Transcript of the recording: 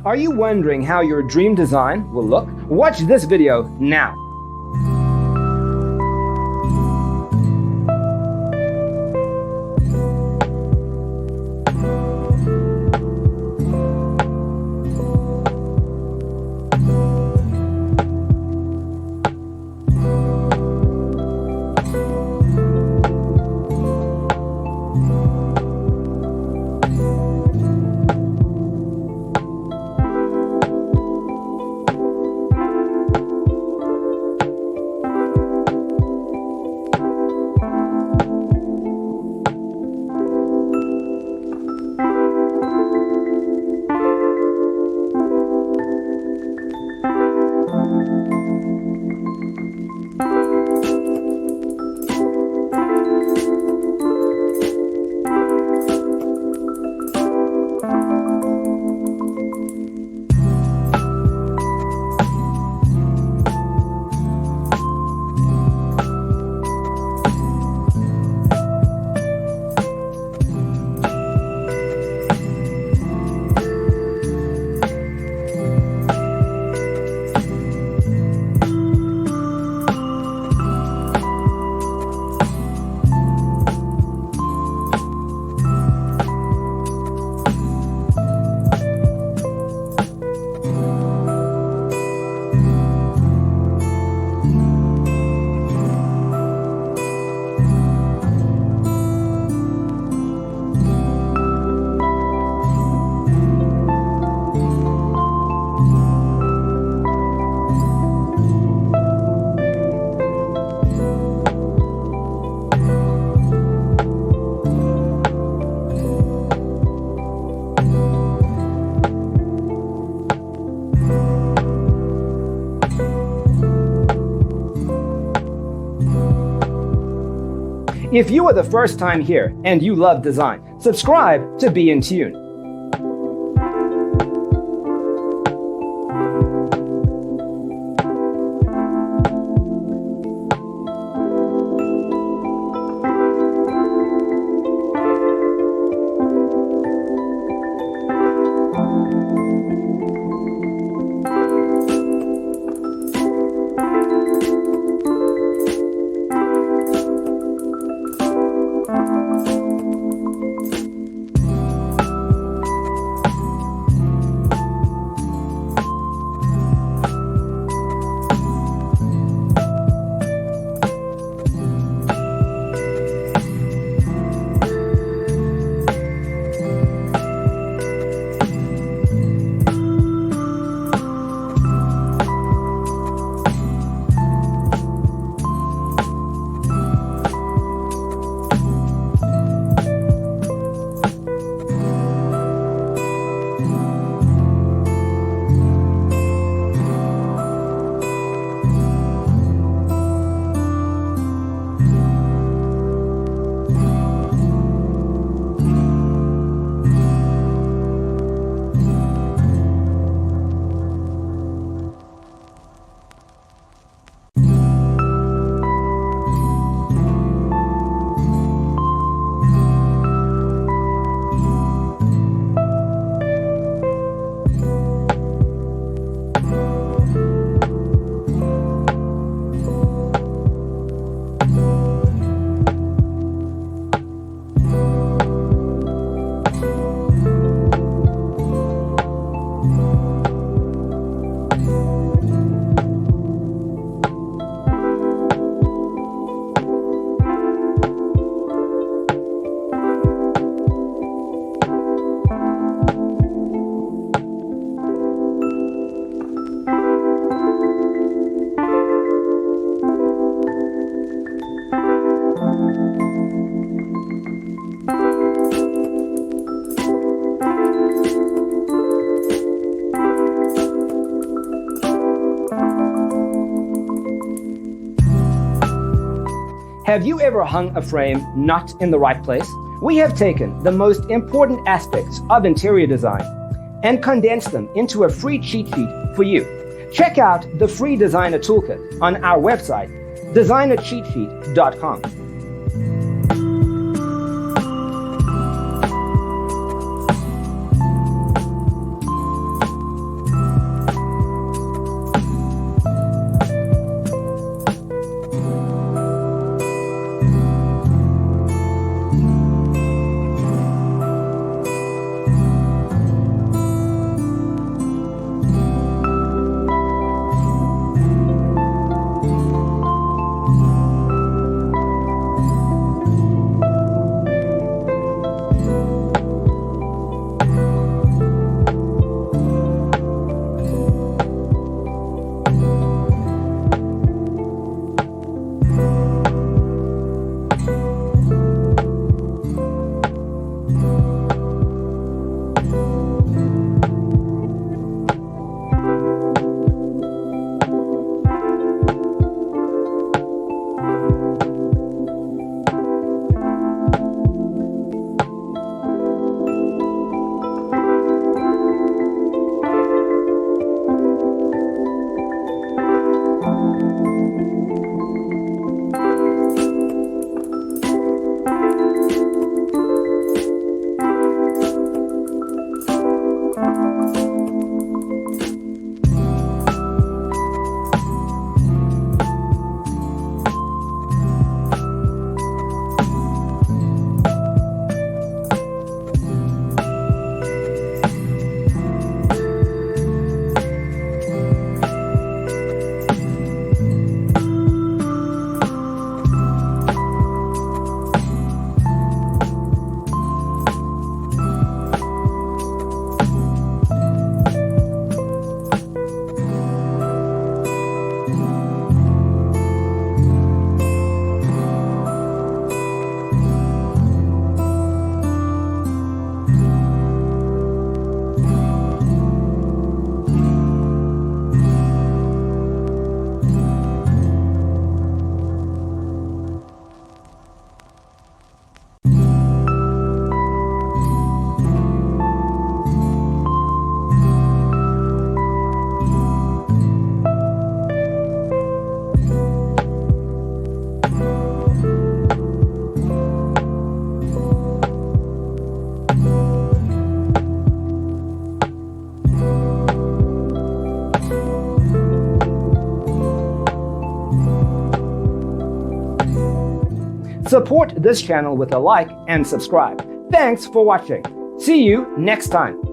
Are you wondering how your dream design will look? Watch this video now. If you are the first time here and you love design, subscribe to Be in Tune. Have you ever hung a frame not in the right place? We have taken the most important aspects of interior design and condensed them into a free cheat sheet for you. Check out the free designer toolkit on our website, designercheatsheet.com. Support this channel with a like and subscribe. Thanks for watching. See you next time.